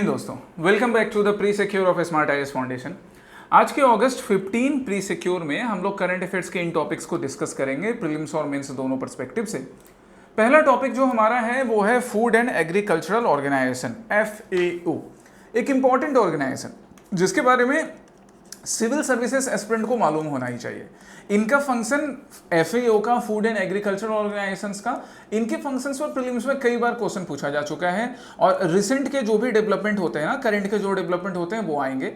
जय हिंद दोस्तों, welcome back to the pre secure of smart IAS foundation. आज के अगस्त 15 प्री सिक्योर में हम लोग करंट अफेयर्स के इन टॉपिक्स को डिस्कस करेंगे प्रीलिम्स और मेंस दोनों पर्सपेक्टिव से। पहला टॉपिक जो हमारा है वो है food and agricultural organization FAO, एक इंपॉर्टेंट ऑर्गेनाइजेशन जिसके बारे में सिविल सर्विसेज एस्पिरेंट को मालूम होना ही चाहिए। इनका फंक्शन FAO का, फूड एंड एग्रीकल्चरल ऑर्गेनाइजेशंस का, इनके फंक्शंस पर प्रीलिम्स में कई बार क्वेश्चन पूछा जा चुका है और रिसेंट के जो भी डेवलपमेंट होते हैं ना, करंट के जो डेवलपमेंट होते हैं वो आएंगे।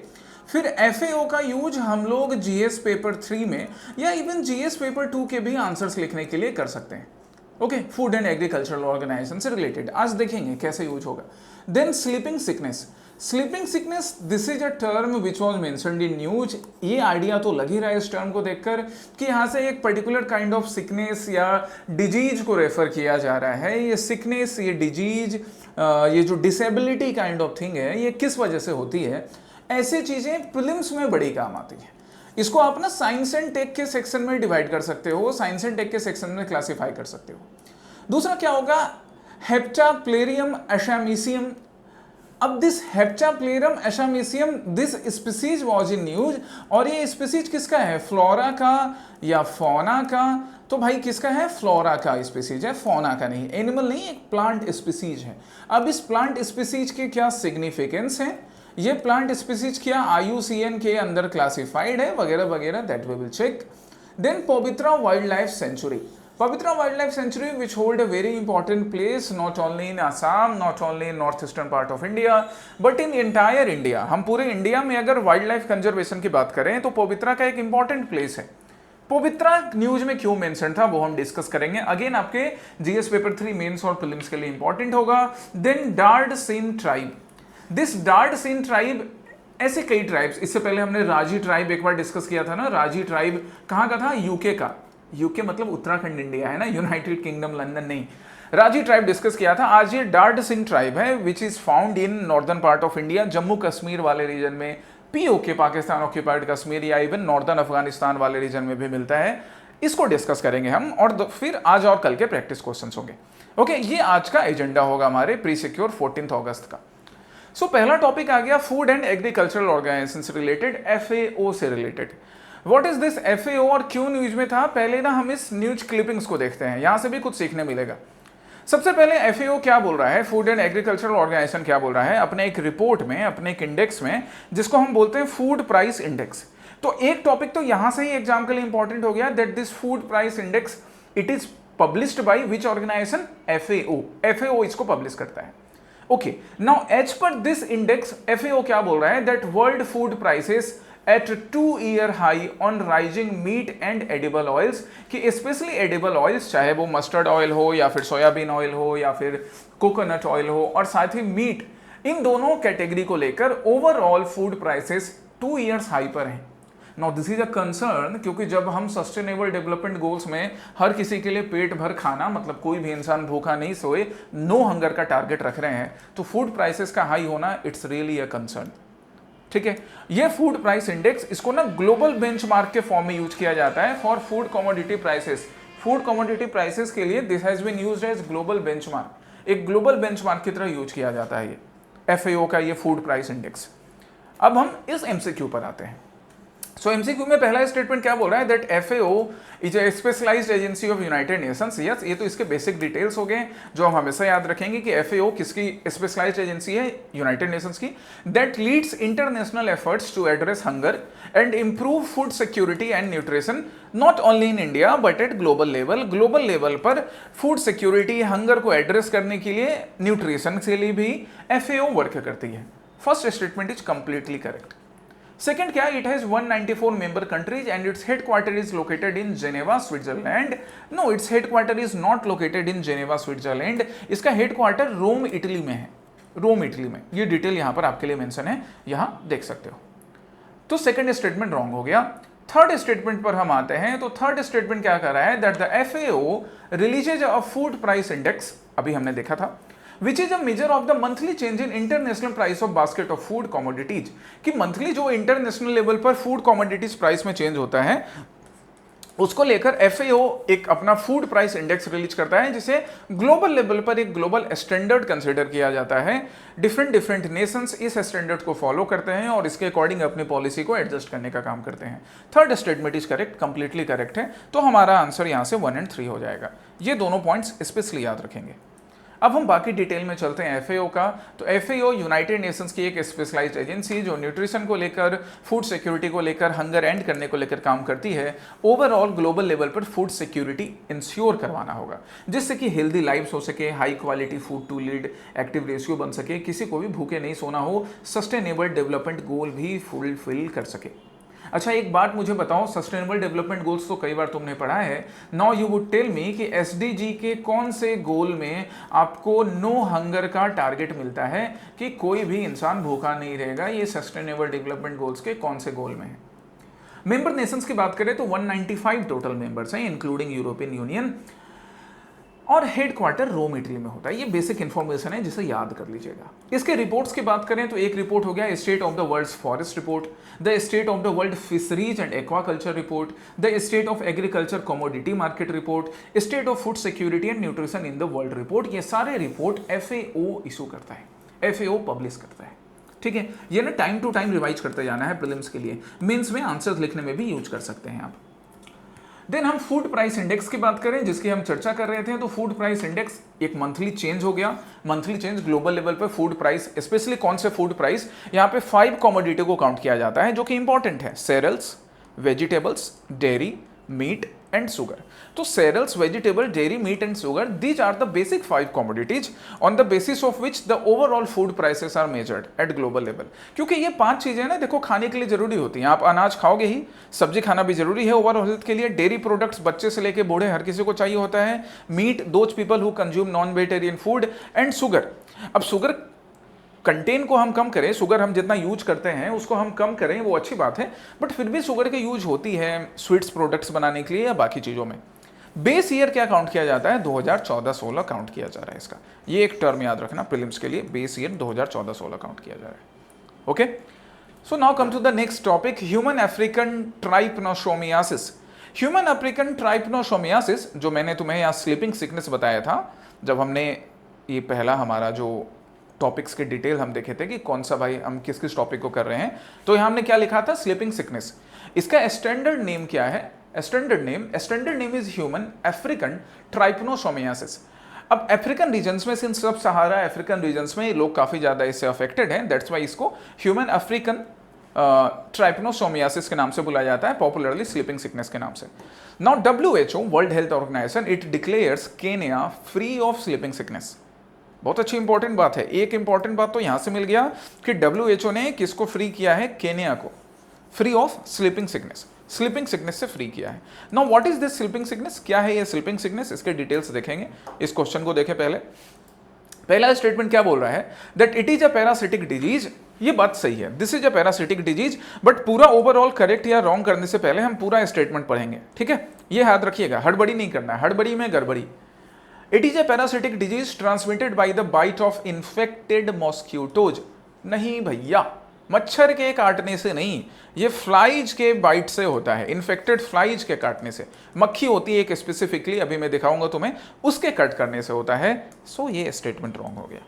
फिर FAO का यूज हम लोग GS पेपर 3 में या इवन GS पेपर 2 के भी आंसर्स लिखने के लिए कर सकते हैं। Okay, food and agricultural organization से रिलेटेड आज देखेंगे कैसे यूज होगा। Then sleeping sickness. Sleeping sickness, this is a term which was mentioned in news. ये आइडिया तो लग ही रहा है इस टर्म को देखकर कि यहाँ से एक पर्टिकुलर काइंड ऑफ सिकनेस या डिजीज को रेफर किया जा रहा है। ये सिकनेस, ये डिजीज, ये जो डिसेबिलिटी काइंड ऑफ थिंग है, ये किस वजह से होती है, ऐसी चीजें प्रीलिम्स में बड़ी काम आती है। इसको आप ना साइंस एंड टेक के सेक्शन में डिवाइड कर सकते हो, साइंस एंड टेक के सेक्शन में क्लासिफाई कर सकते हो। दूसरा क्या होगा, हेप्टाप्लेरियम एशामीसियम। अब this Heptapleurum assamicum, this species was in news. और ये स्पीसीज किसका है, फ्लोरा का या फौना का? तो भाई किसका है, फ्लोरा का स्पीसीज है, फौना का नहीं। एनिमल नहीं, एक प्लांट स्पीसीज है। अब इस प्लांट स्पीसीज के क्या सिग्निफिकेंस है, ये प्लांट स्पीसीज क्या IUCN के अंदर क्लासिफाइड है, वगैरह वगैरह, that we will check. Then Pavitra wild life sanctuary. Pavitra Wildlife Sanctuary, which hold a very important place not only in Assam, not only in northeastern part of India, but in entire India। हम पूरे India में अगर wild life conservation की बात करें तो पवित्रा का एक इंपॉर्टेंट प्लेस है। पवित्रा न्यूज में क्यों मेंशन था वो हम डिस्कस करेंगे। अगेन आपके GS पेपर 3 मेंस और प्रीलिम्स के लिए इंपॉर्टेंट होगा। Then Dard Shin tribe. This Dard Shin tribe, ऐसे कई ट्राइब्स, इससे पहले हमने राजी ट्राइब एक बार डिस्कस किया था ना। राजी ट्राइब कहाँ का था, यूके का। यूके मतलब उत्तराखंड इंडिया है ना, यूनाइटेड किंगडम लंदन नहीं। राजी ट्राइब डिस्कस किया था। आज ये डार्डसीन ट्राइब है which is found in northern part of India, Jammu Kashmir वाले रीजन में, POK पाकिस्तान ऑक्यूपाइड कश्मीर, या इवन नॉर्दर्न अफगानिस्तान वाले रीजन में भी मिलता है। इसको डिस्कस करेंगे हम और फिर आज और कल के प्रैक्टिस क्वेश्चन होंगे। ओके, ये आज का एजेंडा होगा हमारे प्री सिक्योर 14 अगस्त का। सो पहला टॉपिक आ गया फूड एंड एग्रीकल्चरल ऑर्गेनाइजेशन से रिलेटेड, FAO से related. What is this FAO और क्यों न्यूज में था, पहले ना हम इस न्यूज क्लिपिंग्स को देखते हैं, यहां से भी कुछ सीखने मिलेगा। सबसे पहले FAO क्या बोल रहा है, फूड एंड एग्रीकल्चरल ऑर्गेनाइजेशन क्या बोल रहा है अपने एक रिपोर्ट में, अपने एक इंडेक्स में, जिसको हम बोलते हैं फूड प्राइस इंडेक्स। तो एक टॉपिक तो यहां से ही एग्जाम के लिए इंपॉर्टेंट हो गया, that this food price index it is published by which organization, FAO इसको पब्लिश करता है। Okay, now as per this index FAO क्या बोल रहा है, that world food prices at 2-year high on rising meat and edible oils, कि specially edible oils, चाहे वो मस्टर्ड ऑयल हो या फिर सोयाबीन ऑयल हो या फिर कोकोनट ऑयल हो, और साथ ही मीट, इन दोनों कैटेगरी को लेकर overall food prices 2 years high पर हैं। Now this is a concern, क्योंकि जब हम सस्टेनेबल डेवलपमेंट गोल्स में हर किसी के लिए पेट भर खाना, मतलब कोई भी इंसान भूखा नहीं सोए, नो हंगर का टारगेट रख रहे हैं, तो फूड प्राइसेस का हाई होना इट्स रियली अ कंसर्न। ठीक है, ये फूड प्राइस इंडेक्स, इसको ना ग्लोबल बेंचमार्क के फॉर्म में यूज किया जाता है for food commodity prices. Food commodity prices के लिए this has been used as global benchmark, एक ग्लोबल बेंचमार्क की तरह यूज किया जाता है ये FAO का ये फूड प्राइस इंडेक्स। अब हम इस MCQ पर आते हैं। सो MCQ में पहला स्टेटमेंट क्या बोल रहा है, that FAO is a specialized agency of United Nations. Yes, ये तो इसके बेसिक डिटेल्स हो गए जो हम हमेशा याद रखेंगे कि FAO किसकी स्पेशलाइज्ड एजेंसी है, यूनाइटेड नेशंस की। That leads international efforts to address hunger and improve food security and nutrition, not only in India but at global level. Global level पर फूड सिक्योरिटी, हंगर को address करने के लिए, nutrition के लिए भी FAO वर्क करती है। First statement is completely correct. Second क्या, it has 194 member countries and its headquarter is located in Geneva, Switzerland. No, its headquarter is not located in Geneva, Switzerland. इसका headquarter रोम इटली में है, Rome Italy में। ये detail यहाँ पर आपके लिए मेंशन है, यहाँ देख सकते हो। तो सेकंड स्टेटमेंट रॉन्ग हो गया। थर्ड स्टेटमेंट पर हम आते हैं। तो थर्ड स्टेटमेंट क्या कर रहा है, that the FAO releases a food price index, अभी हमने देखा था, which is a measure of the monthly change in international price of basket of food commodities, कि मंथली जो इंटरनेशनल लेवल पर फूड कमोडिटीज प्राइस में चेंज होता है उसको लेकर एफएओ एक अपना फूड प्राइस इंडेक्स रिलीज करता है, जिसे ग्लोबल लेवल पर एक ग्लोबल स्टैंडर्ड कंसीडर किया जाता है। डिफरेंट नेशंस इस स्टैंडर्ड को फॉलो करते हैं और इसके अकॉर्डिंग अपनी पॉलिसी को एडजस्ट करने का काम करते हैं। Third statement is correct, completely correct है, तो हमारा आंसर यहाँ से 1 और 3 हो जाएगा। ये दोनों पॉइंट्स स्पेशली याद रखेंगे। अब हम बाकी डिटेल में चलते हैं एफएओ का। तो एफएओ यूनाइटेड नेशंस की एक स्पेशलाइज्ड एजेंसी जो न्यूट्रिशन को लेकर, फूड सिक्योरिटी को लेकर, हंगर एंड करने को लेकर काम करती है। ओवरऑल ग्लोबल लेवल पर फूड सिक्योरिटी इंश्योर करवाना होगा, जिससे कि हेल्दी लाइफ्स हो सके, high quality food to lead active ratio बन सके, किसी को भी भूखे नहीं सोना हो, सस्टेनेबल डेवलपमेंट गोल भी फुलफिल कर सके। अच्छा, एक बात मुझे बताओ, सस्टेनेबल डेवलपमेंट गोल्स तो कई बार तुमने पढ़ा है। Now you would tell me कि एसडीजी के कौन से गोल में आपको नो हंगर का टारगेट मिलता है कि कोई भी इंसान भूखा नहीं रहेगा। ये सस्टेनेबल डेवलपमेंट गोल्स के कौन से गोल में है? मेंबर नेशंस की बात करें तो 195 टोटल मेंबर्स हैं, इंक्लूडिंग यूरोपियन यूनियन, और हेडक्वार्टर रोम इटली में होता है। ये बेसिक इंफॉर्मेशन है जिसे याद कर लीजिएगा। इसके रिपोर्ट्स की बात करें तो एक रिपोर्ट हो गया state of the world's forest report, the state of the world fisheries and aquaculture report, the state of agriculture commodity market report, state of food security and nutrition in the world report. ये सारे report FAO issue करता है, FAO publish करता है। ठीक है, ये ना टाइम टू टाइम रिवाइज करते जाना है प्रीलिम्स के लिए, मेंस में आंसर्स लिखने में भी यूज कर सकते हैं आप। देन हम फूड प्राइस इंडेक्स की बात करें, जिसकी हम चर्चा कर रहे थे। तो फूड प्राइस इंडेक्स एक मंथली चेंज हो गया, मंथली चेंज ग्लोबल लेवल पे फूड प्राइस, स्पेशली कौन से फूड प्राइस, यहाँ पे 5 कमोडिटी को काउंट किया जाता है जो कि इंपॉर्टेंट है। Cereals, vegetables, dairy, meat and sugar. तो cereals, vegetable, dairy, meat and sugar, these are the basic 5 commodities on the basis of which the overall food prices are measured at global level. क्योंकि ये 5 चीजें ना देखो खाने के लिए जरूरी होती हैं। आप अनाज खाओगे ही, सब्जी खाना भी जरूरी है ओवरऑल हेल्थ के लिए। डेयरी प्रोडक्ट्स बच्चे से लेके बूढ़े हर किसी को चाहिए होता है। Meat, those people who consume non vegetarian food, and sugar. अब शुगर कंटेन को हम कम करें, शुगर हम जितना यूज करते हैं उसको हम कम करें, वो अच्छी बात है, बट फिर भी शुगर की यूज होती है स्वीट्स प्रोडक्ट्स बनाने के लिए या बाकी चीज़ों में। बेस ईयर क्या काउंट किया जाता है? 2014-16 काउंट किया जा रहा है इसका। ये एक टर्म याद रखना प्रीलिम्स के लिए, बेस ईयर 2014-16 काउंट किया जा रहा है। Okay, so now come to the next topic, human African trypanosomiasis. Human African trypanosomiasis, जो मैंने तुम्हें यहाँ स्लीपिंग सिकनेस बताया था जब हमने ये पहला हमारा जो टॉपिक्स के डिटेल हम देखे थे कि कौन सा भाई हम किस किस टॉपिक को कर रहे हैं, तो यहाँ हमने क्या लिखा था? Sleeping sickness. इसका स्टैंडर्ड नेम क्या है? Standard name is human African trypanosomiasis. अब अफ्रीकन रीजन्स में, सिंस सब सहारा अफ्रीकन रीजन्स में लोग काफी ज्यादा इससे अफेक्टेड हैं, दैट्स वाई इसको ह्यूमन अफ्रीकन ट्राइपनोसोमियासिस के नाम से बुलाया जाता है, पॉपुलरली स्लीपिंग सिकनेस के नाम से। Now WHO, world health organization, it declares Kenya free of sleeping sickness. बहुत अच्छी इंपॉर्टेंट बात है। एक इंपॉर्टेंट बात तो यहां से मिल गया कि WHO ने किसको फ्री किया है? केन्या को free of sleeping sickness, sleeping sickness से फ्री किया है। Now what is this sleeping sickness? क्या है ये स्लीपिंग सिकनेस? इसके डिटेल्स देखेंगे। इस क्वेश्चन को देखें पहले। पहला स्टेटमेंट क्या बोल रहा है? That it is a parasitic disease. ये बात सही है, this is a parasitic disease, but पूरा ओवरऑल करेक्ट या रॉन्ग करने से पहले हम पूरा स्टेटमेंट पढ़ेंगे, ठीक है? ये याद रखिएगा, हड़बड़ी नहीं करना है, हड़बड़ी में गड़बड़ी। It is a parasitic disease transmitted by the bite of infected mosquitoes। नहीं भैया, मच्छर के काटने से नहीं, ये फ्लाइज के बाइट से होता है, इन्फेक्टेड फ्लाइज के काटने से। मक्खी होती है एक स्पेसिफिकली, अभी मैं दिखाऊंगा तुम्हें, उसके कट करने से होता है। सो ये स्टेटमेंट रॉन्ग हो गया।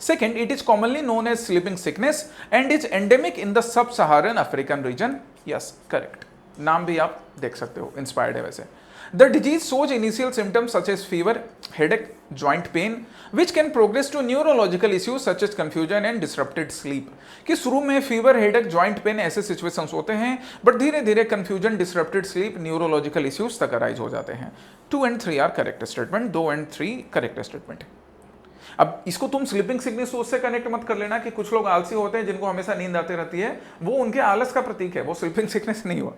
Second, it is commonly known as sleeping sickness and is endemic in the sub Saharan African region. Yes, correct, नाम भी आप देख सकते हो, इंस्पायर्ड है वैसे। The disease shows initial symptoms such as fever, headache, joint pain, which can progress to neurological issues such as confusion and disrupted sleep। कि शुरू में फीवर, हेडेक, जॉइंट पेन ऐसे सिचुएशंस होते हैं, बट धीरे धीरे confusion, disrupted sleep, neurological issues तक arise हो जाते हैं। 2 और 3 आर करेक्ट स्टेटमेंट, 2 और 3 करेक्ट स्टेटमेंट। अब इसको तुम स्लीपिंग सिकनेस उससे कनेक्ट मत कर लेना कि कुछ लोग आलसी होते हैं जिनको हमेशा नींद आती रहती है, वो उनके आलस का प्रतीक है, वो स्लीपिंग सिकनेस नहीं हुआ,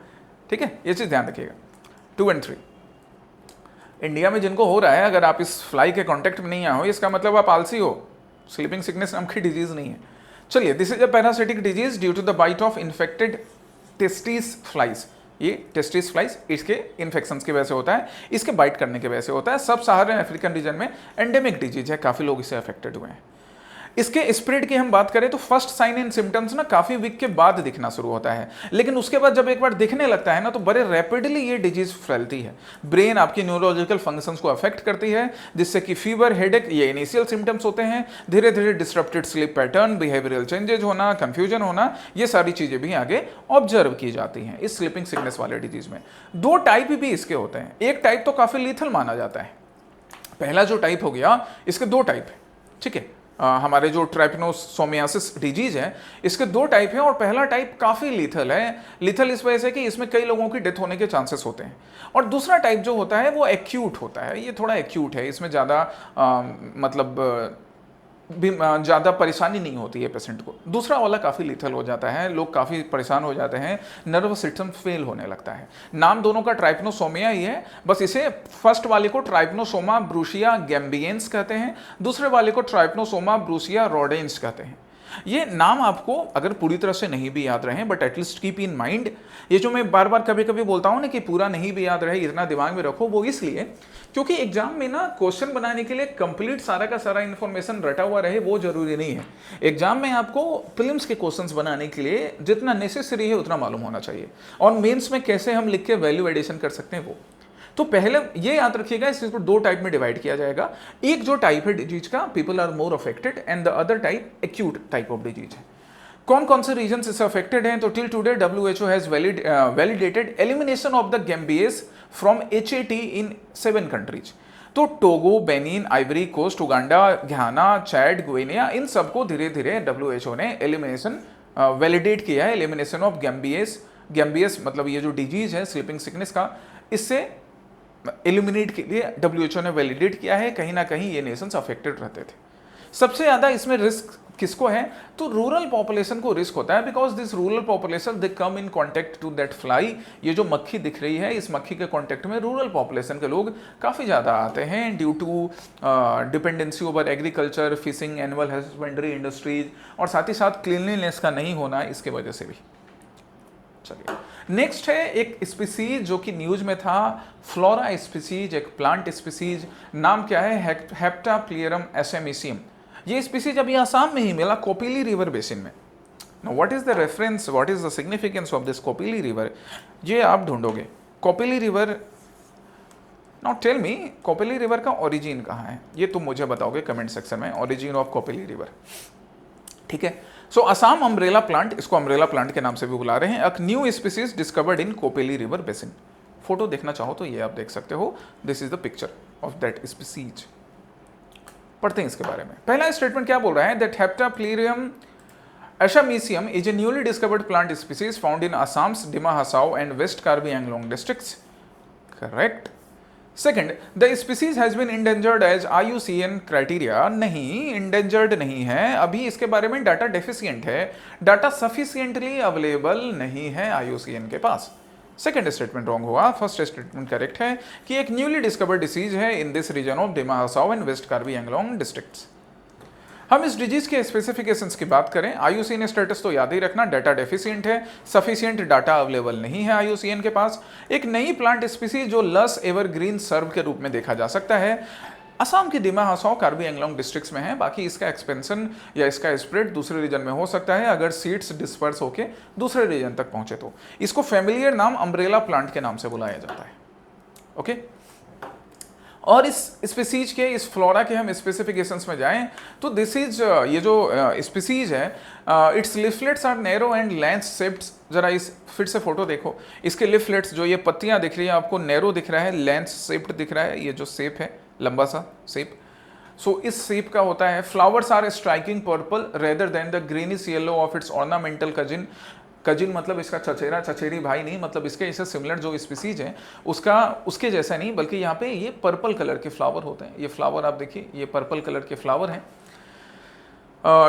ठीक है? ये चीज ध्यान रखिएगा। 2 और 3 इंडिया में जिनको हो रहा है, अगर आप इस फ्लाई के कांटेक्ट में नहीं आए हो, इसका मतलब आप आलसी हो। स्लीपिंग सिकनेस नाम की डिजीज नहीं है। चलिए, this is a parasitic disease due to the bite of infected tsetse flies. ये टेस्टिस फ्लाइज इसके इन्फेक्शन की वजह से होता है, इसके बाइट करने की वजह से होता है। सब सहारन अफ्रीकन रीजन में एंडेमिक डिजीज है, काफी लोग इससे अफेक्टेड हुए हैं। इसके स्प्रेड की हम बात करें तो फर्स्ट साइन एंड सिम्टम्स ना काफी वीक के बाद दिखना शुरू होता है, लेकिन उसके बाद जब एक बार दिखने लगता है ना तो बड़े रैपिडली ये डिजीज फैलती है। ब्रेन आपकी न्यूरोलॉजिकल फंक्शंस को अफेक्ट करती है, जिससे कि फीवर, हेडेक ये इनिशियल सिम्टम्स होते हैं। धीरे धीरे डिस्टर्प्टेड स्लीप पैटर्न, बिहेवियरल चेंजेज होना, कंफ्यूजन होना, ये सारी चीजें भी आगे ऑब्जर्व की जाती हैं इस स्लीपिंग सिकनेस वाले डिजीज में। दो टाइप भी इसके होते हैं। एक टाइप तो काफी लीथल माना जाता है। पहला जो टाइप हो गया, इसके दो टाइप है, ठीक है। हमारे जो ट्राइपनोसोमियासिस डिजीज है, इसके दो टाइप हैं और पहला टाइप काफ़ी लीथल है। लीथल इस वजह से कि इसमें कई लोगों की डेथ होने के चांसेस होते हैं। और दूसरा टाइप जो होता है वो एक्यूट होता है। ये थोड़ा एक्यूट है, इसमें ज़्यादा मतलब ज़्यादा परेशानी नहीं होती है पेशेंट को। दूसरा वाला काफ़ी लीथल हो जाता है, लोग काफ़ी परेशान हो जाते हैं, नर्वस सिस्टम फेल होने लगता है। नाम दोनों का ट्राइपनोसोमिया ही है, बस इसे फर्स्ट वाले को ट्राइपनोसोमा ब्रूसिया गैम्बियंस कहते हैं, दूसरे वाले को ट्राइपनोसोमा ब्रूसिया रोडेंस कहते हैं। ये नाम आपको अगर पूरी तरह से नहीं भी याद रहे, but at least keep in mind. ये जो मैं बार बार कभी कभी बोलता हूँ ना कि पूरा नहीं भी याद रहे, इतना दिमाग में रखो, वो इसलिए क्योंकि एग्जाम में ना क्वेश्चन बनाने के लिए कंप्लीट सारा का सारा इन्फॉर्मेशन रटा हुआ रहे वो जरूरी नहीं है। एग्जाम में आपको प्रीलिम्स के क्वेश्चंस बनाने के लिए जितना नेसेसरी है उतना मालूम होना चाहिए, और मेंस में कैसे हम लिख के वैल्यू एडिशन कर सकते हैं वो। तो पहले ये याद रखिएगा, इसको दो टाइप में डिवाइड किया जाएगा। एक जो टाइप है डिजीज का, people are more affected, and the other type acute type of disease है। कौन कौन से रीजन इससे अफेक्टेड हैं? तो till today WHO has validated elimination of the gambiense from HAT in 7 countries. तो Togo, Benin, Ivory Coast, Uganda, Ghana, Chad, Guinea, इन सबको धीरे धीरे WHO ने एलिमिनेशन वैलिडेट किया है। एलिमिनेशन ऑफ गैम्बियस मतलब ये जो डिजीज है स्लीपिंग सिकनेस का, इससे एलिमिनेट के लिए WHO ने वैलिडेट किया है। कहीं ना कहीं ये नेशंस अफेक्टेड रहते थे। सबसे ज़्यादा इसमें रिस्क किसको है? तो रूरल पॉपुलेशन को रिस्क होता है, because this rural population they come in contact to that fly. ये जो मक्खी दिख रही है, इस मक्खी के कांटेक्ट में रूरल पॉपुलेशन के लोग काफ़ी ज़्यादा आते हैं, due to dependency over agriculture, fishing, animal husbandry industries, और साथ ही साथ क्लीनलीनेस का नहीं होना इसके वजह से भी। चलिए नेक्स्ट है एक स्पीसीज जो कि न्यूज में था, फ्लोरा स्पीसीज, एक प्लांट स्पीसीज। नाम क्या है? हेप्टाप्लियरम एसेमिसियम। ये स्पीसीज अभी आसाम में ही मिला, कोपिली रिवर बेसिन में। Now what is the reference, what is the significance of this Kopili river? ये आप ढूंढोगे Kopili river. Now tell me, Kopili river का ओरिजिन कहाँ है? ये तुम मुझे बताओगे कमेंट सेक्शन में, ओरिजिन ऑफ कोपिली रिवर। ठीक है, सो असम अम्ब्रेला प्लांट, इसको अम्ब्रेला प्लांट के नाम से भी बुला रहे हैं। A new species discovered in Kopili river basin. Photo देखना चाहो तो ये आप देख सकते हो, this is the picture of that species. पढ़ते हैं इसके बारे में। पहला स्टेटमेंट क्या बोल रहा है? That Heptapleurum assamicum is a newly discovered plant species found in Assam's Dima Hasao and west Karbi Anglong districts. Correct. Second, the species has been endangered as IUCN criteria. नहीं, इंडेंजर्ड नहीं है, अभी इसके बारे में डाटा डेफिशिएंट है, डाटा सफिशिएंटली अवेलेबल नहीं है IUCN के पास। सेकेंड स्टेटमेंट रॉन्ग हुआ, फर्स्ट स्टेटमेंट करेक्ट है कि एक न्यूली डिस्कवर्ड डिसीज है in this region of Dima Hasao and west Karbi Anglong districts. हम इस डिजीज के स्पेसिफिकेशंस की बात करें, IUCN स्टेटस तो याद ही रखना, डाटा डेफिशिएंट है, सफिशिएंट डाटा अवेलेबल नहीं है IUCN के पास। एक नई प्लांट स्पीसीज जो लस एवरग्रीन सर्व के रूप में देखा जा सकता है, असम के डिमा हसाओ कार्बी एंगलोंग डिस्ट्रिक्ट्स में है। बाकी इसका एक्सपेंशन या इसका स्प्रेड दूसरे रीजन में हो सकता है अगर सीड्स डिस्पर्स होके दूसरे रीजन तक पहुंचे तो। इसको फैमिलियर नाम अम्ब्रेला प्लांट के नाम से बुलाया जाता है। ओके, और इस स्पीसीज के, इस फ्लोरा के हम स्पेसिफिकेशंस में जाएं तो दिस इज, ये जो स्पीसीज है, its leaflets are narrow and lance shaped. जरा इस फिर से फोटो देखो, इसके लिफलेट्स जो ये पत्तियां दिख रही है आपको, नैरो दिख रहा है, लेंस शेप्ड दिख रहा है, ये जो शेप है लंबा सा शेप, सो इस शेप का होता है। Flowers are striking purple rather than the greenish yellow of its ornamental cousin. Cousin मतलब इसका चचेरा, चचेरी भाई नहीं, मतलब इसके इससे सिमिलर जो स्पीसीज है उसका, उसके जैसा नहीं, बल्कि यहाँ पे ये पर्पल कलर के फ्लावर होते हैं। ये फ्लावर आप देखिए, ये पर्पल कलर के फ्लावर हैं।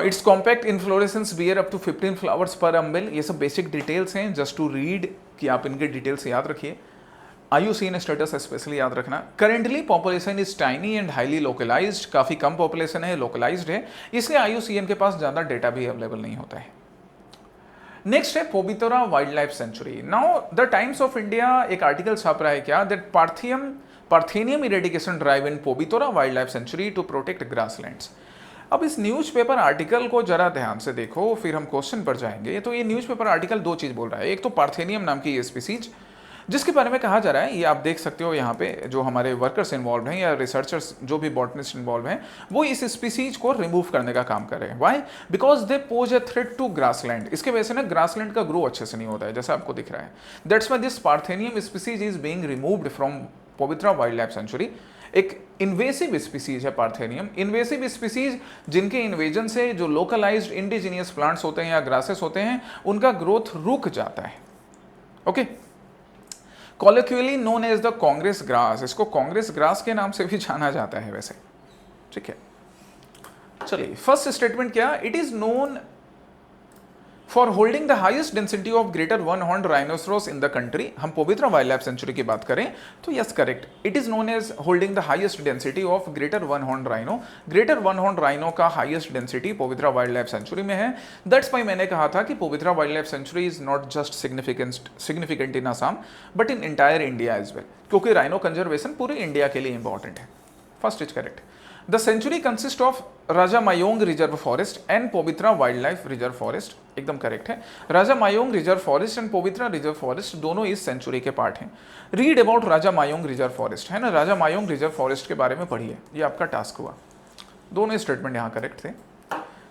Its compact inflorescence bear up to 15 flowers per umbel. ये सब बेसिक डिटेल्स हैं, जस्ट टू रीड, कि आप इनके डिटेल्स याद रखिए। IUCN स्टेटस स्पेशली याद रखना। Currently population is tiny and highly localized. काफ़ी कम पॉपुलेशन है, लोकलाइज्ड है, इसलिए IUCN के पास ज़्यादा डेटा भी अवेलेबल नहीं होता है। नेक्स्ट है Pobitora wild life sanctuary. Now the Times of India एक आर्टिकल छाप रहा है क्या, that parthenium eradication drive in Pobitora wild life sanctuary to protect grasslands. अब इस न्यूज़पेपर आर्टिकल को जरा ध्यान से देखो, फिर हम क्वेश्चन पर जाएंगे। तो ये न्यूज़पेपर आर्टिकल दो चीज़ बोल रहा है। एक तो पार्थेनियम नाम की ये स्पीसीज जिसके बारे में कहा जा रहा है, ये आप देख सकते हो यहाँ पे जो हमारे वर्कर्स इन्वॉल्व हैं या रिसर्चर्स जो भी बॉटनिस्ट इन्वॉल्व हैं, वो इस स्पीसीज को रिमूव करने का काम कर रहे हैं। Why? Because they pose a threat to grassland. इसके वजह से ना ग्रासलैंड का ग्रो अच्छे से नहीं होता है, जैसा आपको दिख रहा है। That's why this parthenium species is being removed from Pavitra wild life century. एक इन्वेसिव स्पीसीज है पार्थेनियम। इन्वेसिव स्पीसीज जिनके इन्वेजन से जो लोकलाइज्ड इंडिजीनियस प्लांट्स होते हैं या ग्रासेस होते हैं, उनका ग्रोथ रुक जाता है। Okay, colloquially known as the Congress grass. इसको कांग्रेस ग्रास के नाम से भी जाना जाता है वैसे, ठीक है। चलिए, फर्स्ट स्टेटमेंट क्या? It is known for holding the highest density of greater one horn rhinoceros in the country. हम पवित्रा वाइल्ड लाइफ सेंचुरी की बात करें तो yes, correct, it is known as holding the highest density of greater one horn rhino. Greater one horn rhino का highest density Pavitra wild life sanctuary में है। That's why मैंने कहा था कि Pavitra wild life sanctuary is not just significant in Assam but in entire India as well, क्योंकि rhino conservation पूरे India के लिए इंपॉर्टेंट है। First is correct. The century consists of Raja Mayong reserve forest and Pobitora wild life reserve forest. एकदम correct है। Raja Mayong reserve forest and Pobitora reserve forest दोनों इस sanctuary के पार्ट हैं। Read about Raja Mayong reserve forest, है ना, राजा मायोंग रिजर्व फॉरेस्ट के बारे में पढ़िए, ये आपका टास्क हुआ। दोनों स्टेटमेंट यहाँ करेक्ट थे।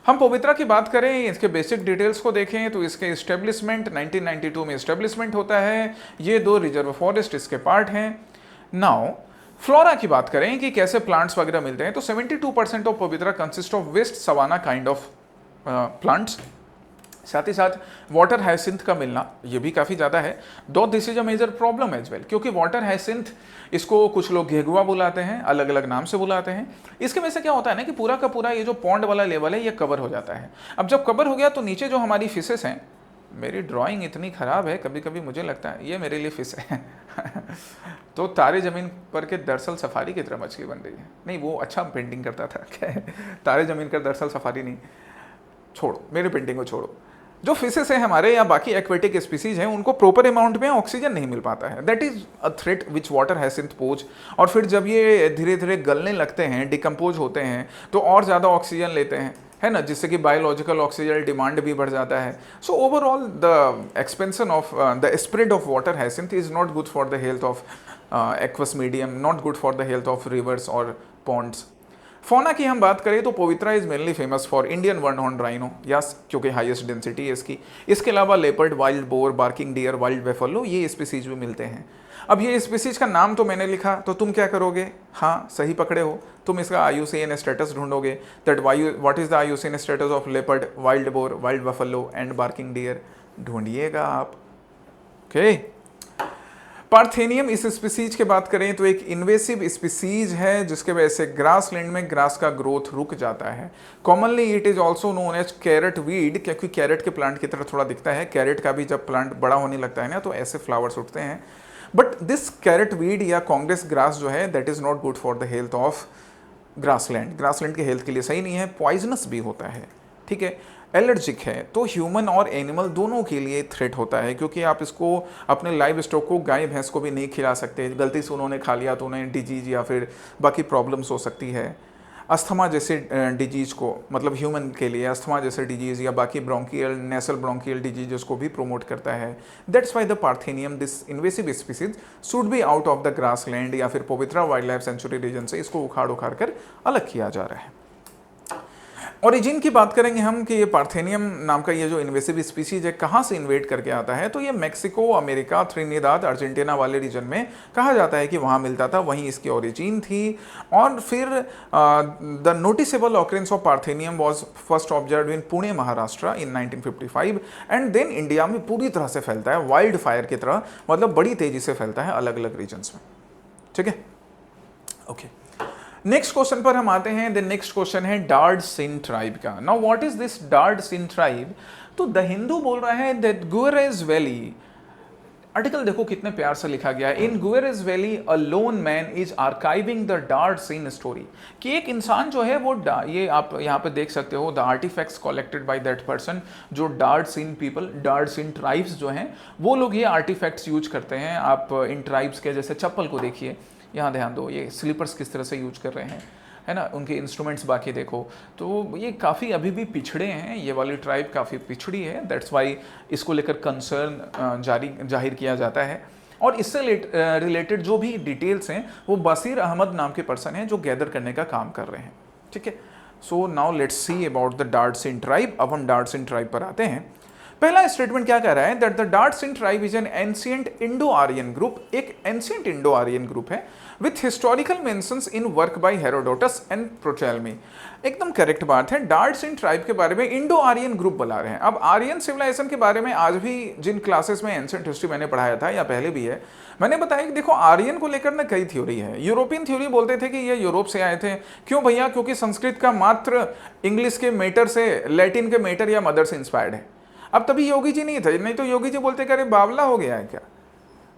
हम पवित्रा की बात करें, इसके बेसिक डिटेल्स को देखें तो इसके इस्टेब्लिशमेंट 1992 में इस्टेब्लिशमेंट होता है। ये दो रिजर्व फॉरेस्ट इसके पार्ट हैं। नाउ फ्लोरा की बात करें कि कैसे प्लांट्स वगैरह मिलते हैं, तो 72% of Pavitra consist of west savanna kind of plants. साथ ही साथ वाटर हाइसिंथ का मिलना ये भी काफ़ी ज़्यादा है। Though this is a major problem as well, क्योंकि वाटर हाइसिंथ इसको कुछ लोग घेगुआ बुलाते हैं, अलग अलग नाम से बुलाते हैं। इसके वजह से क्या होता है ना कि पूरा का पूरा ये जो पॉन्ड वाला लेवल है ये कवर हो जाता है। अब जब कवर हो गया तो नीचे जो हमारी फिशेस हैं, मेरी ड्राइंग इतनी ख़राब है कभी कभी मुझे लगता है ये मेरे लिए फिश है तो तारे ज़मीन पर के दरअसल सफारी की तरह मछली बन रही है। नहीं, वो अच्छा पेंटिंग करता था क्या है? तारे ज़मीन का दरअसल सफारी नहीं, छोड़ो मेरी पेंटिंग को छोड़ो। जो फिशेस हैं हमारे या बाकी एक्वेटिक स्पीसीज हैं, उनको प्रॉपर अमाउंट में ऑक्सीजन नहीं मिल पाता है। That is a threat which water hyacinth pose. और फिर जब ये धीरे धीरे गलने लगते हैं, डिकम्पोज होते हैं, तो और ज़्यादा ऑक्सीजन लेते हैं, है ना, जिससे कि बायोलॉजिकल ऑक्सीजन डिमांड भी बढ़ जाता है। So overall the expansion of the spread of water hyacinth is not good for the health of aqueous medium, not good for the health of rivers और पॉन्ड्स। फौना की हम बात करें तो Pobitora is mainly famous for Indian one horn rhino, yes, क्योंकि highest density है इसकी। इसके अलावा leopard, wild boar, barking deer, wild buffalo, ये स्पीसीज भी मिलते हैं। अब ये स्पीसीज का नाम तो मैंने लिखा, तो तुम क्या करोगे? हाँ, सही पकड़े हो, तुम इसका IUCN स्टेटस ढूंढोगे। That what is the IUCN status of leopard, wild boar, wild buffalo and barking deer, ढूंढिएगा आप। ओके, पार्थेनियम इस स्पीसीज की बात करें तो एक इन्वेसिव स्पीसीज है जिसके वजह से ग्रासलैंड में ग्रास का ग्रोथ रुक जाता है। Commonly it is also known as carrot weed, क्योंकि कैरेट के प्लांट की तरह थोड़ा दिखता है। कैरेट का भी जब प्लांट बड़ा होने लगता है ना तो ऐसे फ्लावर्स उठते हैं। बट दिस कैरेट वीड या कांग्रेस ग्रास जो है that is not good for the health of grassland. Grassland के हेल्थ के लिए सही नहीं है, पॉइजनस भी होता है, ठीक है, एलर्जिक है, तो ह्यूमन और एनिमल दोनों के लिए थ्रेट होता है, क्योंकि आप इसको अपने लाइव स्टॉक को, गाय भैंस को भी नहीं खिला सकते। गलती से उन्होंने खा लिया तो उन्हें डिजीज या फिर बाकी प्रॉब्लम्स हो सकती है। अस्थमा जैसे डिजीज़ को, मतलब ह्यूमन के लिए अस्थमा जैसे डिजीज़ या बाकी ब्रोंकियल, नेसल ब्रोंकियल डिजीज़ को भी प्रोमोट करता है। That's why the parthenium, this invasive species, should be out of the grassland या फिर पवित्रा वाइल्ड लाइफ सेंचुरी रीजन से इसको उखाड़ कर अलग किया जा रहा है। ओरिजिन की बात करेंगे हम कि ये पार्थेनियम नाम का ये जो इन्वेसिव स्पीसीज है कहाँ से इन्वेट करके आता है, तो ये मेक्सिको, अमेरिका, त्रिनिदाद, अर्जेंटीना वाले रीजन में कहा जाता है कि वहाँ मिलता था, वहीं इसकी ओरिजिन थी। और फिर the noticeable occurrence of parthenium was first observe in Pune, Maharashtra in 1955 and then India में पूरी तरह से फैलता है वाइल्ड फायर की तरह, मतलब बड़ी तेजी से फैलता है अलग अलग रीजन्स में, ठीक है। ओके, नेक्स्ट क्वेश्चन पर हम आते हैं। द नेक्स्ट क्वेश्चन है डार्डसिन ट्राइब का। Now what is this Dard Shin tribe? तो द हिंदू बोल रहा है दैट गुएरेज वैली, आर्टिकल देखो कितने प्यार से लिखा गया है, in Gurez valley a lone man is archiving the Dard Shin story, कि एक इंसान जो है वो ये आप यहाँ पे देख सकते हो, the artefacts collected by that person, जो डार्डसिन पीपल, डार्डसिन ट्राइब्स जो हैं वो लोग ये आर्टिफैक्ट्स यूज करते हैं। आप इन ट्राइब्स के जैसे चप्पल को देखिए, यहाँ ध्यान दो, ये स्लीपर्स किस तरह से यूज कर रहे हैं। है ना, उनके इंस्ट्रूमेंट्स बाकी देखो, तो ये काफ़ी अभी भी पिछड़े हैं, ये वाली ट्राइब काफ़ी पिछड़ी है। दैट्स वाई इसको लेकर कंसर्न जाहिर किया जाता है। और इससे रिलेटेड जो भी डिटेल्स हैं वो बसीर अहमद नाम के पर्सन हैं जो गैदर करने का काम कर रहे हैं। ठीक है, so now let's see about the Dard Shin tribe. अब हम डार्डसिन ट्राइब पर आते हैं। पहला स्टेटमेंट क्या कह रहा है, that the Dard Shin tribe is an ancient Indo Aryan group, एक एंशिएंट इंडो आर्यन ग्रुप है with historical mentions in work by Herodotus and Ptolemy. एकदम करेक्ट बात है, डार्डसिन ट्राइब के बारे में इंडो आर्यन ग्रुप बुला रहे हैं। अब आर्यन सिविलाइजेशन के बारे में आज भी जिन क्लासेस में एंशिएंट हिस्ट्री मैंने पढ़ाया था या पहले भी है, मैंने बताया कि देखो आर्यन को लेकर ना कई थ्योरी है। यूरोपियन थ्योरी बोलते थे कि ये यूरोप से आए थे। क्यों भैया? क्योंकि संस्कृत का मात्र इंग्लिश के मेटर से, लैटिन के मेटर या मदर से इंस्पायर्ड है। अब तभी योगी जी नहीं थे, नहीं तो योगी जी बोलते कि अरे बावला हो गया है क्या,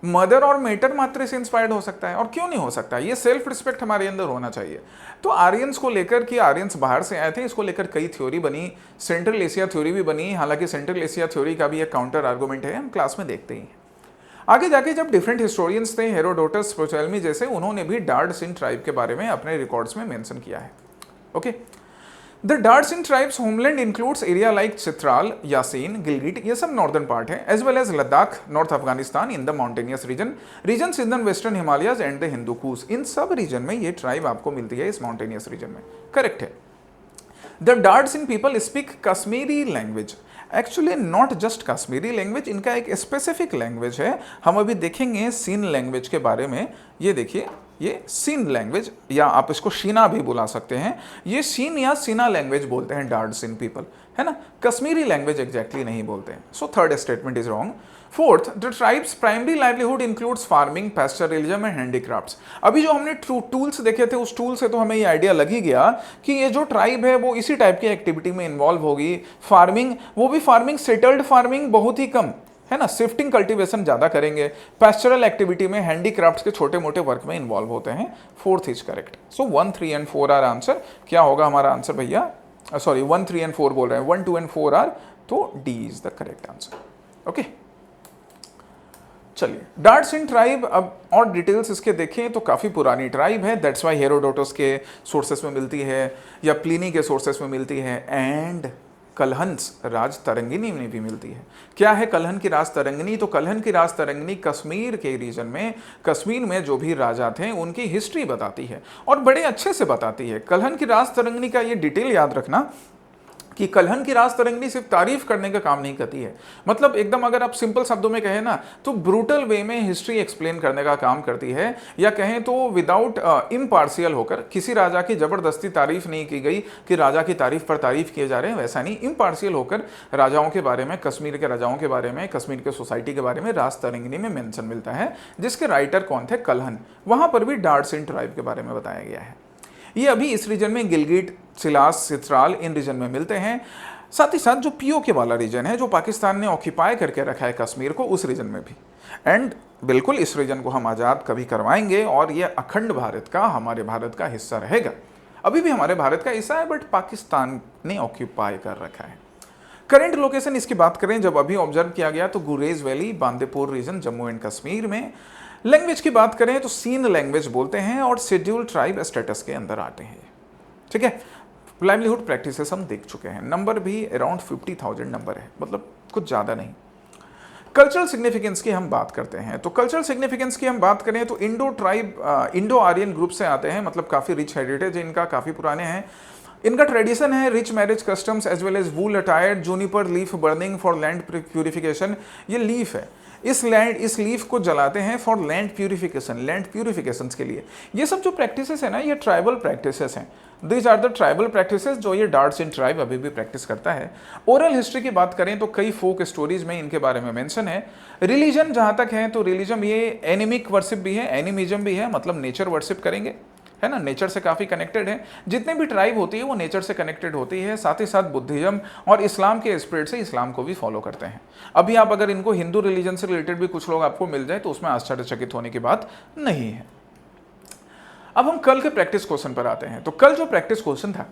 मदर और मेटर मात्र से इंस्पायर्ड हो सकता है, और क्यों नहीं हो सकता? ये सेल्फ रिस्पेक्ट हमारे अंदर होना चाहिए। तो आर्यंस को लेकर कि आर्यंस बाहर से आए थे, इसको लेकर कई थ्योरी बनी, सेंट्रल एशिया थ्योरी भी बनी। हालांकि सेंट्रल एशिया थ्योरी का भी एक काउंटर आर्गूमेंट है, हम क्लास में देखते ही हैं। आगे जाके जब डिफरेंट हिस्टोरियंस थे, हेरोडोटस, प्रोटेल्मी जैसे, उन्होंने भी डार्डसिन ट्राइब के बारे में अपने रिकॉर्ड्स में मेंशन किया है। Okay, the Dard Shin tribe's homeland includes area like Chitral, Yasin, Gilgit, ये सब नॉर्दर्न पार्ट है, as well as Ladakh, north Afghanistan in the mountainous region in western Himalayas and the Hindu Kush. इन सब रीजन में ये ट्राइब आपको मिलती है, इस माउंटेनियस रीजन में। करेक्ट है। The Dard Shin people speak Kashmiri language, actually not just Kashmiri language, इनका एक स्पेसिफिक लैंग्वेज है। हम अभी देखेंगे सीन लैंग्वेज के बारे में। ये देखिए, ये सीन लैंग्वेज, या आप इसको शीना भी बुला सकते हैं, ये सीन या सीना लैंग्वेज बोलते हैं डार्डसिन पीपल, है ना, कश्मीरी लैंग्वेज एग्जैक्टली नहीं बोलते हैं। So third statement is wrong. Fourth, the tribe's primary livelihood includes farming, pastoralism and handicrafts. अभी जो हमने टूल्स देखे थे, उस टूल से तो हमें ये आइडिया लग ही गया कि ये जो ट्राइब है वो इसी टाइप की एक्टिविटी में इन्वॉल्व होगी। फार्मिंग, वो भी फार्मिंग, सेटल्ड फार्मिंग बहुत ही कम, है ना, शिफ्टिंग कल्टीवेशन ज्यादा करेंगे। पैस्टरल एक्टिविटी में, हैंडीक्राफ्ट्स के छोटे मोटे वर्क में इन्वॉल्व होते हैं। Fourth is correct. So 1, 3 and 4 are answer. क्या होगा हमारा आंसर भैया? सॉरी, 1, 3 एंड 4 बोल रहे हैं, 1, 2 एंड 4 आर, तो D is the correct answer. Okay, चलिए डार्डसिन ट्राइब अब और डिटेल्स इसके देखें तो काफ़ी पुरानी ट्राइब है। दैट्स वाई हेरोडोटस के सोर्सेस में मिलती है, या प्लिनी के सोर्सेस में मिलती है, एंड कलहंस राज तरंगिनी में भी मिलती है। क्या है कलहन की राज तरंगिनी? तो कलहन की राज तरंगिनी कश्मीर के रीजन में, कश्मीर में जो भी राजा थे उनकी हिस्ट्री बताती है, और बड़े अच्छे से बताती है। कलहन की राज तरंगिनी का ये डिटेल याद रखना कि कलहन की राज तरंगिनी सिर्फ तारीफ करने का काम नहीं करती है, मतलब एकदम अगर आप सिंपल शब्दों में कहें ना तो ब्रूटल वे में हिस्ट्री एक्सप्लेन करने का काम करती है, या कहें तो विदाउट इम्पार्शियल होकर। किसी राजा की जबरदस्ती तारीफ नहीं की गई कि राजा की तारीफ पर तारीफ किए जा रहे हैं, वैसा नहीं। इम्पार्शियल होकर राजाओं के बारे में, कश्मीर के राजाओं के बारे में, कश्मीर के सोसाइटी के बारे में राज तरंगिनी में मेंशन मिलता है, जिसके राइटर कौन थे? कलहन। वहां पर भी डार्डसिन ट्राइब के बारे में बताया गया है। ये अभी इस रीजन में गिलगिट, सिलास, चित्राल, इन रीजन में मिलते हैं। साथ ही साथ जो पीओके वाला रीजन है, जो पाकिस्तान ने ऑक्यूपाई करके रखा है कश्मीर को, उस रीजन में भी। एंड बिल्कुल इस रीजन को हम आज़ाद कभी करवाएंगे, और ये अखंड भारत का, हमारे भारत का हिस्सा रहेगा। अभी भी हमारे भारत का हिस्सा है, बट पाकिस्तान ने ऑक्यूपाई कर रखा है। करेंट लोकेशन इसकी बात करें, जब अभी ऑब्जर्व किया गया तो Gurez valley, Bandipur region, Jammu and Kashmir में। लैंग्वेज की बात करें तो सीन लैंग्वेज बोलते हैं, और शेड्यूल ट्राइब स्टेटस के अंदर आते हैं। ठीक है, लाइवलीहुड प्रैक्टिसेस हम देख चुके हैं। नंबर भी अराउंड 50,000 नंबर है, मतलब कुछ ज़्यादा नहीं। कल्चरल सिग्निफिकेंस की हम बात करते हैं, तो कल्चरल सिग्निफिकेंस की हम बात करें तो इंडो आर्यन ग्रुप से आते हैं, मतलब काफ़ी रिच हेरिटेज इनका, काफ़ी पुराने हैं। इनका ट्रेडिशन है rich marriage customs as well as wool attire, juniper leaf burning for land purification. ये लीफ है, इस लीफ को जलाते हैं फॉर लैंड प्यूरिफिकेशन के लिए। ये सब जो प्रैक्टिसेस है ना, ये ट्राइबल प्रैक्टिसेस हैं। These are the tribal practices जो ये डार्डसिन ट्राइब अभी भी प्रैक्टिस करता है। ओरल हिस्ट्री की बात करें तो कई फोक स्टोरीज में इनके बारे में मेंशन है। रिलीजन जहां तक है तो रिलीजन ये एनिमिक वर्शिप भी है, एनिमिज्म भी है, मतलब नेचर वर्शिप करेंगे, है ना, नेचर से काफ़ी कनेक्टेड है। जितने भी ट्राइब होती है वो नेचर से कनेक्टेड होती है। साथ ही साथ बुद्धिज्म और इस्लाम के स्पिरिट से इस्लाम को भी फॉलो करते हैं। अभी आप अगर इनको हिंदू रिलीजन से रिलेटेड भी कुछ लोग आपको मिल जाए तो उसमें आश्चर्यचकित होने की बात नहीं है। अब हम कल के प्रैक्टिस क्वेश्चन पर आते हैं। तो कल जो प्रैक्टिस क्वेश्चन था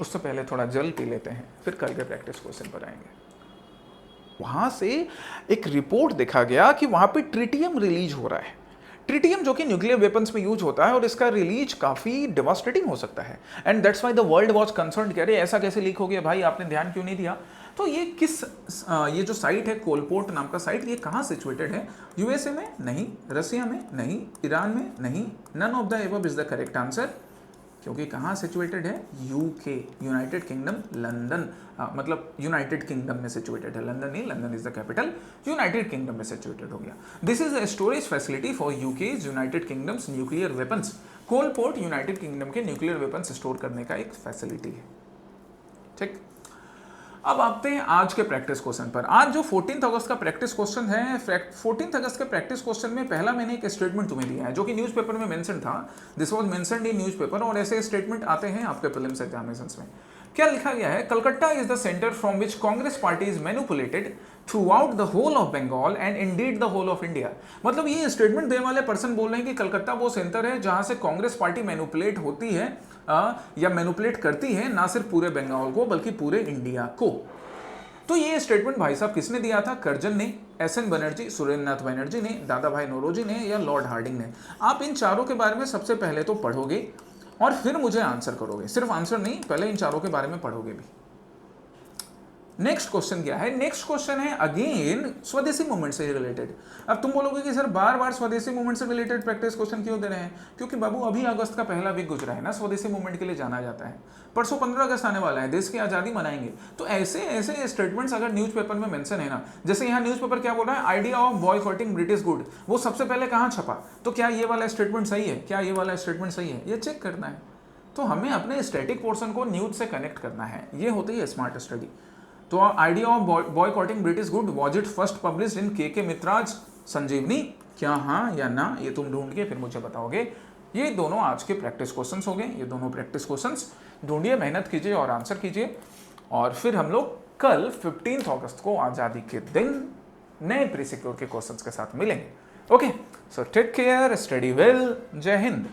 उससे पहले थोड़ा जल पी लेते हैं, फिर कल के प्रैक्टिस क्वेश्चन पर आएंगे। वहां से एक रिपोर्ट देखा गया कि वहां पे ट्रिटियम रिलीज हो रहा है। ट्रिटियम जो कि न्यूक्लियर वेपन्स में यूज होता है और इसका रिलीज काफी डिवास्टेटिंग हो सकता है, and that's why the world was concerned कि अरे ऐसा कैसे लीक हो गया भाई, आपने ध्यान क्यों नहीं दिया। तो ये ये जो साइट है कोलपोर्ट नाम का साइट, ये कहाँ सिचुएटेड है? यूएसए में नहीं, रसिया में नहीं, ईरान में नहीं, none of the above is the correct answer, क्योंकि कहाँ सिचुएटेड है? यूके, यूनाइटेड किंगडम, लंदन, मतलब यूनाइटेड किंगडम में सिचुएटेड है, लंदन नहीं, London is the capital, United Kingdom में सिचुएटेड हो गया। This is a storage facility for UK United Kingdom's nuclear weapons. Coulport United Kingdom के न्यूक्लियर वेपन्स स्टोर करने का एक फैसिलिटी है। ठीक, अब आते हैं आज के प्रैक्टिस क्वेश्चन पर। आज जो 14 अगस्त का प्रैक्टिस क्वेश्चन है, 14 अगस्त के प्रैक्टिस क्वेश्चन में पहला मैंने एक स्टेटमेंट तुम्हें दिया है जो कि न्यूज़पेपर में मेंशन था, this was mentioned in newspaper, और ऐसे स्टेटमेंट आते हैं आपके प्रीलिम्स एग्जामिनेशंस में। क्या लिखा गया है? Calcutta is the centre from which Congress party is manipulated throughout the whole of Bengal and indeed the whole of India. मतलब ये स्टेटमेंट देने वाले पर्सन बोल रहे हैं कि कलकत्ता वो सेंटर है जहां से कांग्रेस पार्टी मैनिपुलेट होती है या मैनिपुलेट करती है, ना सिर्फ पूरे बंगाल को बल्कि पूरे इंडिया को। तो ये स्टेटमेंट भाई साहब किसने दिया था? कर्जन ने, एसएन बनर्जी, सुरेंद्रनाथ बनर्जी ने, दादा भाई नौरोजी ने, या लॉर्ड हार्डिंग ने। आप इन चारों के बारे में सबसे पहले तो पढ़ोगे और फिर मुझे आंसर करोगे, सिर्फ आंसर नहीं, पहले इन चारों के बारे में पढ़ोगे भी। नेक्स्ट क्वेश्चन क्या है? नेक्स्ट क्वेश्चन है अगेन स्वदेशी मूवमेंट से रिलेटेड। अब तुम बोलोगे कि सर बार बार स्वदेशी मूवमेंट से रिलेटेड प्रैक्टिस क्वेश्चन क्यों दे रहे हैं? क्योंकि बाबू अभी अगस्त का पहला वीक गुजरा है ना, स्वदेशी मूवमेंट के लिए जाना जाता है। परसों 15 अगस्त आने वाला है, देश की आज़ादी मनाएंगे। तो ऐसे ऐसे स्टेटमेंट्स अगर न्यूज़पेपर में मेंशन है ना, जैसे यहाँ न्यूज़पेपर क्या बोल रहा है, idea of boycotting British good, वो सबसे पहले कहाँ छपा? तो क्या ये वाला स्टेटमेंट सही है? क्या ये वाला स्टेटमेंट सही है? ये चेक करना है। तो हमें अपने स्टैटिक पोर्शन को न्यूज से कनेक्ट करना है, ये होती है स्मार्ट स्टडी। तो idea of boycotting British good was it first published in के मित्राज संजीवनी? क्या हाँ या ना, ये तुम ढूंढ के फिर मुझे बताओगे। ये दोनों आज के प्रैक्टिस क्वेश्चंस हो गए, ये दोनों प्रैक्टिस क्वेश्चंस ढूंढिए, मेहनत कीजिए और आंसर कीजिए, और फिर हम लोग कल 15 अगस्त को आज़ादी के दिन नए प्री सिक्योर के क्वेश्चंस के साथ मिलेंगे। Okay, so take care, study well, जय हिंद।